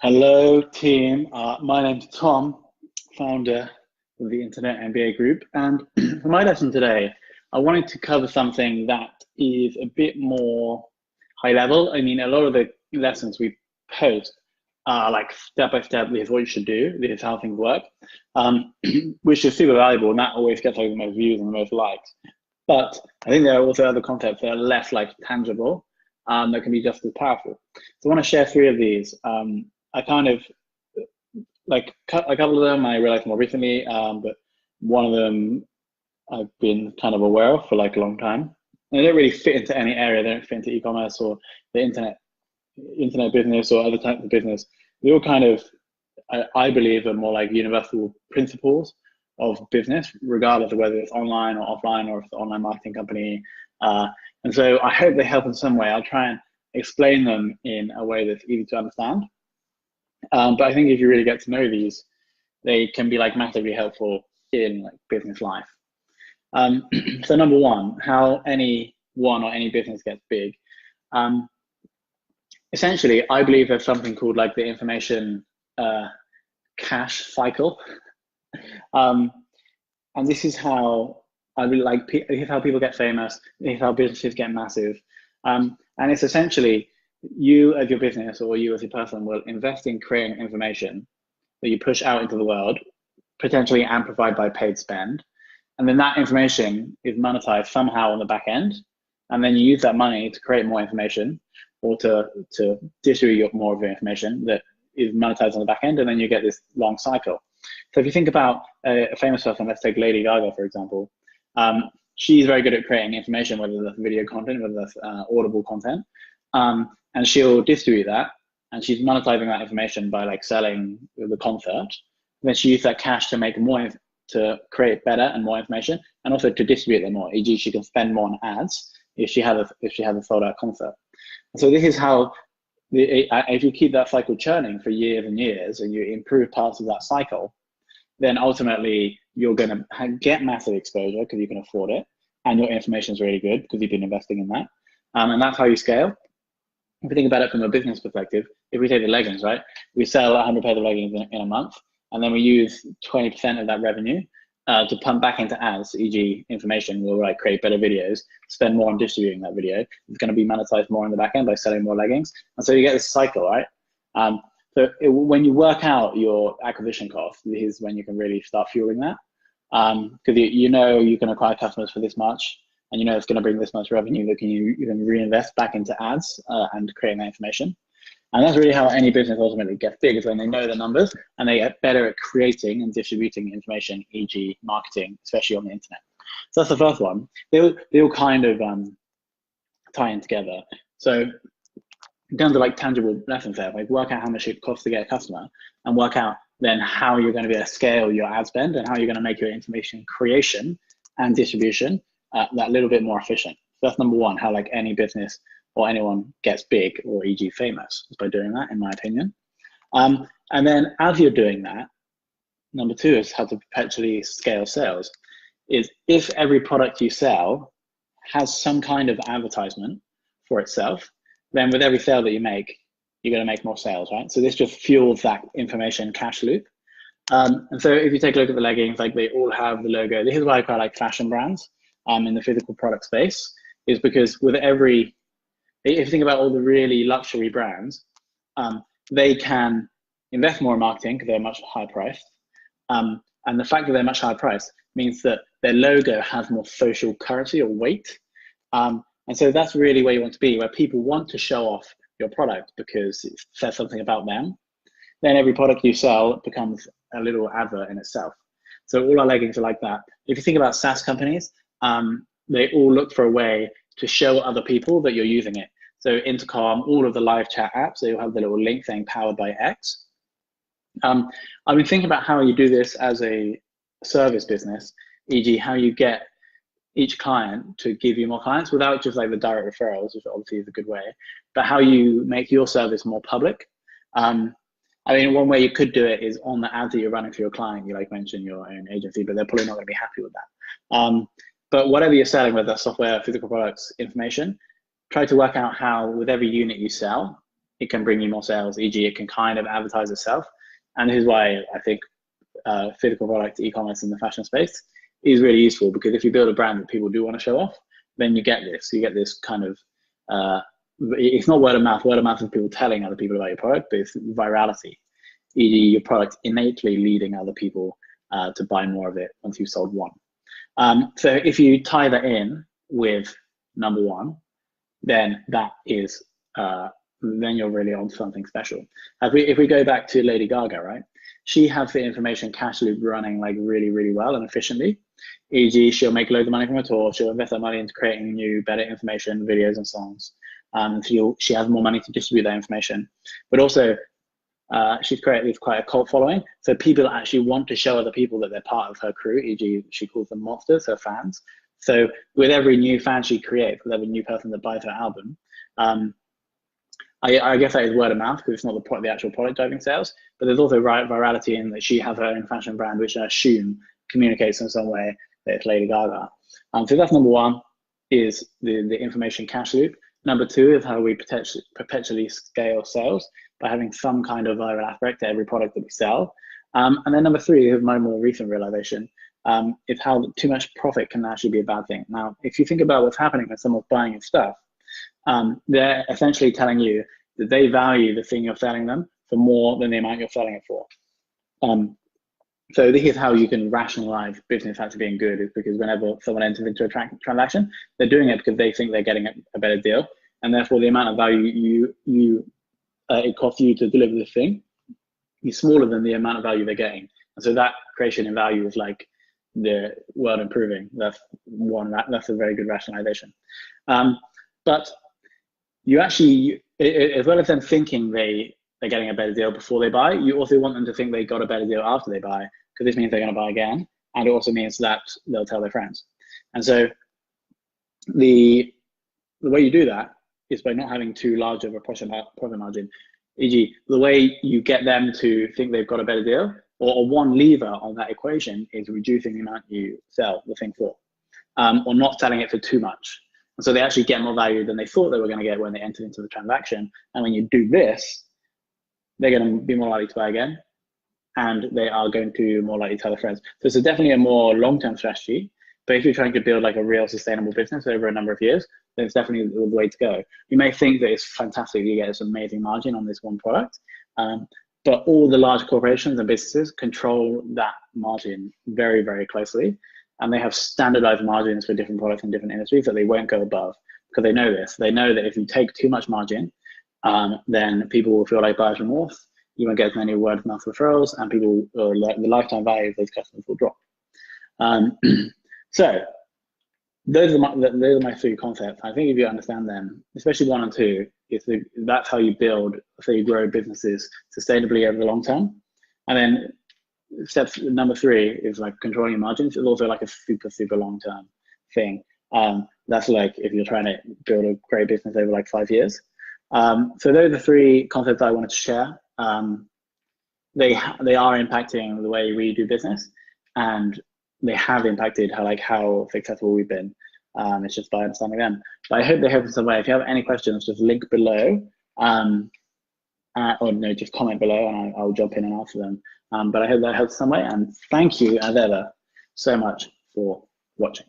Hello, team. My name's Tom, founder of the Internet MBA Group. And for my lesson today, I wanted to cover something that is a bit more high level. I mean, a lot of the lessons we post are like step by step, this is what you should do, this is how things work, which is super valuable, and that always gets like the most views and the most likes. But I think there are also other concepts that are less like tangible that can be just as powerful. So I want to share three of these. I kind of like a couple of them I realized more recently, but one of them I've been kind of aware of for like a long time. And they don't really fit into any area. They don't fit into e-commerce or the internet business or other types of business. They all kind of, I believe, are more like universal principles of business, regardless of whether it's online or offline or if it's an online marketing company. And so I hope they help in some way. I'll try and explain them in a way that's easy to understand. But I think if you really get to know these, they can be like massively helpful in like business life. So number one, how any one or any business gets big. Essentially, I believe there's something called like the information cash cycle. And this is how I really like, this is how people get famous, this is how businesses get massive. And it's essentially, you as your business or you as a person will invest in creating information that you push out into the world, potentially amplified by paid spend. And then that information is monetized somehow on the back end. And then you use that money to create more information or to distribute more of the information that is monetized on the back end. And then you get this long cycle. So if you think about a famous person, let's take Lady Gaga, for example. She's very good at creating information, whether that's video content, whether that's audible content. And she'll distribute that, and she's monetizing that information by like selling the concert. Then she uses that cash to make more, to create better and more information, and also to distribute them more. E.g., she can spend more on ads if she had a sold out concert. And so this is how, if you keep that cycle churning for years and years, and you improve parts of that cycle, then ultimately you're going to get massive exposure because you can afford it, and your information is really good because you've been investing in that, and that's how you scale. If you think about it from a business perspective, if we take the leggings, right? We sell 100 pairs of leggings in a month, and then we use 20% of that revenue to pump back into ads, e.g. information. We'll like create better videos, spend more on distributing that video. It's going to be monetized more on the back end by selling more leggings. And so you get this cycle, right? When you work out your acquisition cost, this is when you can really start fueling that. Because you know you can acquire customers for this much, and you know it's going to bring this much revenue that you can reinvest back into ads and creating that information. And that's really how any business ultimately gets big, is when they know the numbers and they get better at creating and distributing information, e.g. marketing, especially on the internet. So that's the first one. They all kind of tie in together. So in terms of like tangible lessons there, like work out how much it costs to get a customer, and work out then how you're going to be able to scale your ad spend and how you're going to make your information creation and distribution that little bit more efficient. So that's number one, how like any business or anyone gets big, or e.g. famous, is by doing that, in my opinion. And then as you're doing that, number two is how to perpetually scale sales. Is if every product you sell has some kind of advertisement for itself, then with every sale that you make, you're going to make more sales, right? So this just fuels that information cash loop. And so if you take a look at the leggings, like they all have the logo. This is why I quite like fashion brands in the physical product space, is because with every, if you think about all the really luxury brands, they can invest more in marketing because they're much higher priced. And the fact that they're much higher priced means that their logo has more social currency or weight. And so that's really where you want to be, where people want to show off your product because it says something about them. Then every product you sell becomes a little advert in itself. So all our leggings are like that. If you think about SaaS companies, they all look for a way to show other people that you're using it. So Intercom, all of the live chat apps, they all have the little link saying powered by X. I've been thinking about how you do this as a service business, e.g. how you get each client to give you more clients without just like the direct referrals, which obviously is a good way, but how you make your service more public. I mean, one way you could do it is on the ads that you're running for your client. You like mentioned your own agency, but they're probably not going to be happy with that. But whatever you're selling, whether that's software, physical products, information, try to work out how with every unit you sell, it can bring you more sales, e.g. it can kind of advertise itself. And this is why I think physical product e-commerce in the fashion space is really useful, because if you build a brand that people do want to show off, then you get this kind of, it's not word of mouth. Word of mouth is people telling other people about your product, but it's virality, e.g. your product innately leading other people to buy more of it once you've sold one. So if you tie that in with number one, then that is, then you're really on something special. If we go back to Lady Gaga, right? She has the information cash loop running like really, really well and efficiently. E.g., she'll make loads of money from a tour. She'll invest that money into creating new, better information, videos and songs. She has more money to distribute that information. But also, she's created quite a cult following. So people actually want to show other people that they're part of her crew. E.g., she calls them monsters, her fans. So with every new fan she creates, with every new person that buys her album, I guess that is word of mouth, because it's not the actual product driving sales, but there's also virality in that she has her own fashion brand, which I assume communicates in some way that it's Lady Gaga. So that's number one, is the information cash loop. Number two is how we perpetually scale sales by having some kind of viral aspect to every product that we sell. And then number three is my more recent realization, is how too much profit can actually be a bad thing. Now, if you think about what's happening when someone's buying your stuff, they're essentially telling you that they value the thing you're selling them for more than the amount you're selling it for. So this is how you can rationalize business actually being good, is because whenever someone enters into a transaction, they're doing it because they think they're getting a better deal, and therefore the amount of value it costs you to deliver this thing is smaller than the amount of value they're getting. And so that creation in value is like the world improving. That's a very good rationalization. But you actually, as well as them thinking they're getting a better deal before they buy, you also want them to think they got a better deal after they buy, because this means they're going to buy again, and it also means that they'll tell their friends. And so the way you do that is by not having too large of a profit margin. E.g., the way you get them to think they've got a better deal, or one lever on that equation, is reducing the amount you sell the thing for, or not selling it for too much. And so they actually get more value than they thought they were going to get when they entered into the transaction. And when you do this, they're going to be more likely to buy again, and they are going to more likely tell their friends. So it's definitely a more long-term strategy. But if you're trying to build like a real sustainable business over a number of years, then it's definitely the way to go. You may think that it's fantastic, you get this amazing margin on this one product, but all the large corporations and businesses control that margin very, very closely. And they have standardized margins for different products in different industries that they won't go above, because they know this. They know that if you take too much margin, then people will feel like buyer's remorse. You won't get as many word of mouth referrals, and the lifetime value of those customers will drop. So those are my three concepts. I think if you understand them, especially one and two, that's how you build, so you grow businesses sustainably over the long term. And then step number three is like controlling your margins. It's also like a super, super long-term thing. That's like if you're trying to build a great business over like 5 years. So those are the three concepts I wanted to share. They are impacting the way we do business, and they have impacted how successful we've been. It's just by understanding them. But I hope they help in some way. If you have any questions, just link below, or no, just comment below, and I'll jump in and answer them. But I hope that helps some way, and thank you as ever so much for watching.